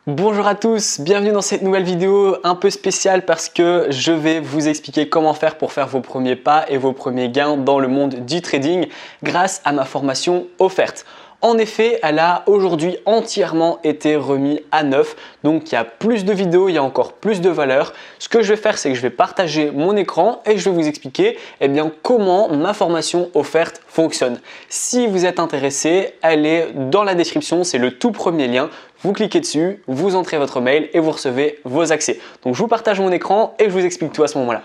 Bonjour à tous, bienvenue dans cette nouvelle vidéo un peu spéciale parce que je vais vous expliquer comment faire pour faire vos premiers pas et vos premiers gains dans le monde du trading grâce à ma formation offerte. En effet, elle a aujourd'hui entièrement été remise à neuf, donc il y a plus de vidéos, il y a encore plus de valeur. Ce que je vais faire, c'est que je vais partager mon écran et je vais vous expliquer comment ma formation offerte fonctionne. Si vous êtes intéressé, elle est dans la description, c'est le tout premier lien. Vous cliquez dessus, vous entrez votre mail et vous recevez vos accès. Donc je vous partage mon écran et je vous explique tout à ce moment-là.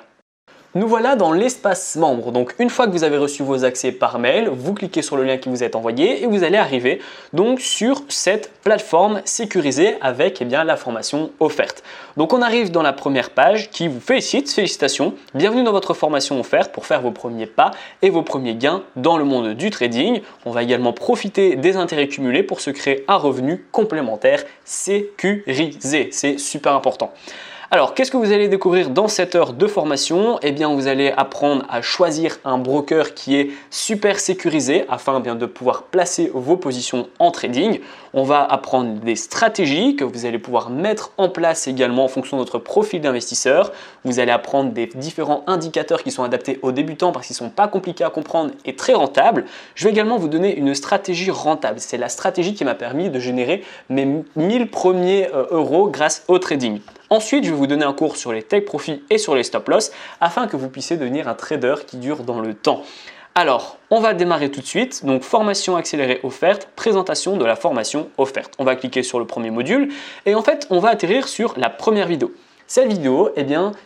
Nous voilà dans l'espace membre. Donc une fois que vous avez reçu vos accès par mail, vous cliquez sur le lien qui vous est envoyé et vous allez arriver donc sur cette plateforme sécurisée avec la formation offerte. Donc on arrive dans la première page qui vous félicite, félicitations, bienvenue dans votre formation offerte pour faire vos premiers pas et vos premiers gains dans le monde du trading. On va également profiter des intérêts cumulés pour se créer un revenu complémentaire sécurisé. C'est super important. Alors, qu'est-ce que vous allez découvrir dans cette heure de formation? Vous allez apprendre à choisir un broker qui est super sécurisé afin de pouvoir placer vos positions en trading. On va apprendre des stratégies que vous allez pouvoir mettre en place également en fonction de votre profil d'investisseur. Vous allez apprendre des différents indicateurs qui sont adaptés aux débutants parce qu'ils ne sont pas compliqués à comprendre et très rentables. Je vais également vous donner une stratégie rentable. C'est la stratégie qui m'a permis de générer mes 1000 premiers euros grâce au trading. Ensuite, je vais vous donner un cours sur les take profit et sur les stop loss afin que vous puissiez devenir un trader qui dure dans le temps. Alors, on va démarrer tout de suite. Donc, formation accélérée offerte, présentation de la formation offerte. On va cliquer sur le premier module et en fait, on va atterrir sur la première vidéo. Cette vidéo,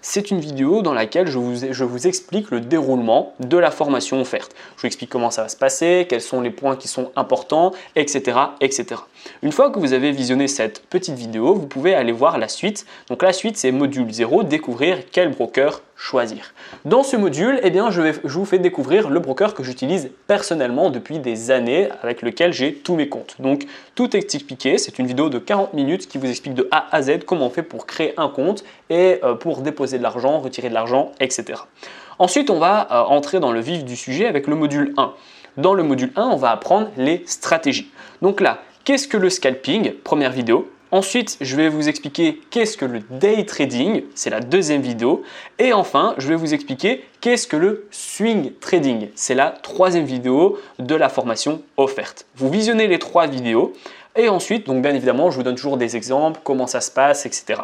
c'est une vidéo dans laquelle je vous explique le déroulement de la formation offerte. Je vous explique comment ça va se passer, quels sont les points qui sont importants, etc., etc. Une fois que vous avez visionné cette petite vidéo, vous pouvez aller voir la suite. Donc la suite, c'est module 0, découvrir quel broker choisir. Dans ce module, je vous fais découvrir le broker que j'utilise personnellement depuis des années avec lequel j'ai tous mes comptes. Donc tout est expliqué, c'est une vidéo de 40 minutes qui vous explique de A à Z comment on fait pour créer un compte et pour déposer de l'argent, retirer de l'argent, etc. Ensuite, on va entrer dans le vif du sujet avec le module 1. Dans le module 1, on va apprendre les stratégies. Donc là, qu'est-ce que le scalping? Première vidéo. Ensuite, je vais vous expliquer qu'est-ce que le day trading, c'est la deuxième vidéo. Et enfin, je vais vous expliquer qu'est-ce que le swing trading, c'est la troisième vidéo de la formation offerte. Vous visionnez les trois vidéos et ensuite, donc bien évidemment, je vous donne toujours des exemples, comment ça se passe, etc.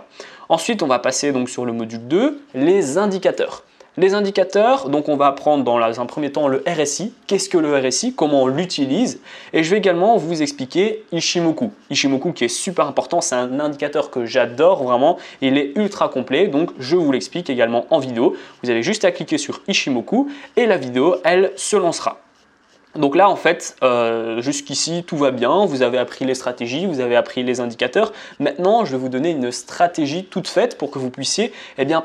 Ensuite, on va passer donc sur le module 2, les indicateurs. Les indicateurs, donc on va apprendre dans un premier temps le RSI. Qu'est-ce que le RSI? Comment on l'utilise? Et je vais également vous expliquer Ichimoku. Ichimoku qui est super important, c'est un indicateur que j'adore vraiment. Il est ultra complet, donc je vous l'explique également en vidéo. Vous avez juste à cliquer sur Ichimoku et la vidéo, elle se lancera. Donc là, en fait, jusqu'ici, tout va bien. Vous avez appris les stratégies, vous avez appris les indicateurs. Maintenant, je vais vous donner une stratégie toute faite pour que vous puissiez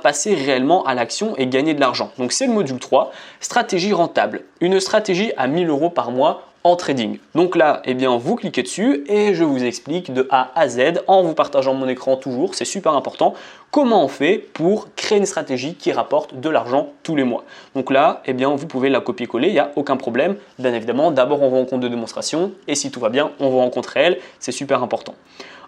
passer réellement à l'action et gagner de l'argent. Donc, c'est le module 3, stratégie rentable. Une stratégie à 1000 euros par mois en trading. Donc là, vous cliquez dessus et je vous explique de A à Z en vous partageant mon écran toujours, c'est super important, comment on fait pour créer une stratégie qui rapporte de l'argent tous les mois. Donc là, vous pouvez la copier-coller, il n'y a aucun problème. Bien évidemment, d'abord on va en compte de démonstration et si tout va bien, on va en compte réel, c'est super important.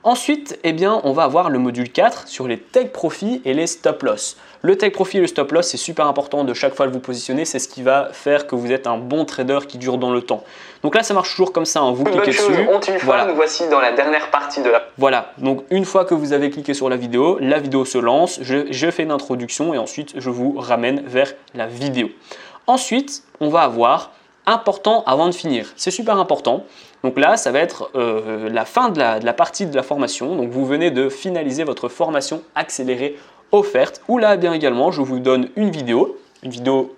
Ensuite, on va avoir le module 4 sur les take profit et les stop loss. Le take profit et le stop loss, c'est super important de chaque fois le vous positionner. C'est ce qui va faire que vous êtes un bon trader qui dure dans le temps. Donc là, ça marche toujours comme ça. Vous cliquez dessus. Voilà. Nous voici dans la dernière partie de la... Voilà. Donc une fois que vous avez cliqué sur la vidéo se lance. Je fais une introduction et ensuite, je vous ramène vers la vidéo. Ensuite, on va avoir important avant de finir. C'est super important. Donc là, ça va être la fin de la partie de la formation. Donc vous venez de finaliser votre formation accélérée offerte où là, également, je vous donne une vidéo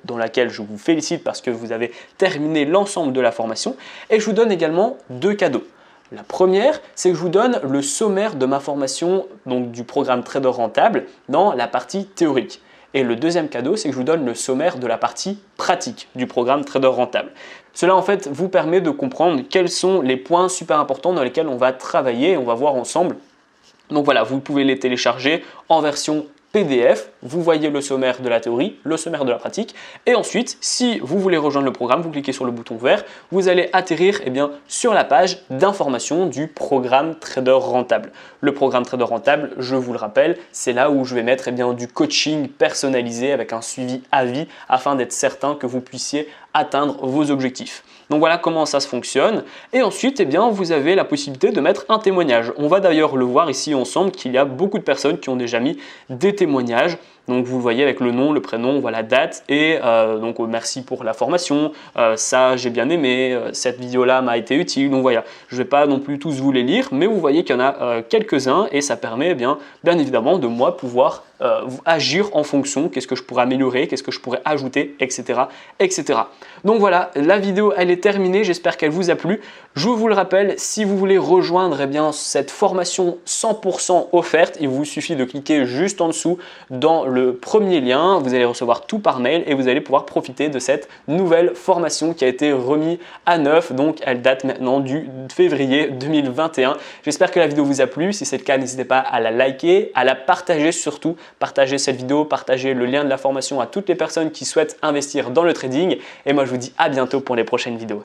dans laquelle je vous félicite parce que vous avez terminé l'ensemble de la formation et je vous donne également deux cadeaux. La première, c'est que je vous donne le sommaire de ma formation donc du programme Trader Rentable dans la partie théorique. Et le deuxième cadeau, c'est que je vous donne le sommaire de la partie pratique du programme Trader Rentable. Cela en fait vous permet de comprendre quels sont les points super importants dans lesquels on va travailler et on va voir ensemble. Donc voilà, vous pouvez les télécharger en version PDF, vous voyez le sommaire de la théorie, le sommaire de la pratique, et ensuite, si vous voulez rejoindre le programme, vous cliquez sur le bouton vert, vous allez atterrir sur la page d'information du programme Trader Rentable. Le programme Trader Rentable, je vous le rappelle, c'est là où je vais mettre du coaching personnalisé avec un suivi à vie afin d'être certain que vous puissiez atteindre vos objectifs. Donc voilà comment ça se fonctionne. Et ensuite, vous avez la possibilité de mettre un témoignage. On va d'ailleurs le voir ici ensemble qu'il y a beaucoup de personnes qui ont déjà mis des témoignages. Donc vous le voyez avec le nom, le prénom, on voit la date et donc merci pour la formation, ça j'ai bien aimé, cette vidéo là m'a été utile. Donc voilà, je ne vais pas non plus tous vous les lire, mais vous voyez qu'il y en a quelques-uns et ça permet bien évidemment de moi pouvoir agir en fonction, qu'est-ce que je pourrais améliorer, qu'est-ce que je pourrais ajouter, etc. etc. Donc voilà, la vidéo elle est terminée, j'espère qu'elle vous a plu. Je vous le rappelle, si vous voulez rejoindre cette formation 100% offerte, il vous suffit de cliquer juste en dessous dans le premier lien, vous allez recevoir tout par mail et vous allez pouvoir profiter de cette nouvelle formation qui a été remise à neuf, donc elle date maintenant du février 2021. J'espère que la vidéo vous a plu, si c'est le cas n'hésitez pas à la liker, à la partager surtout, partagez cette vidéo, partagez le lien de la formation à toutes les personnes qui souhaitent investir dans le trading et moi je vous dis à bientôt pour les prochaines vidéos.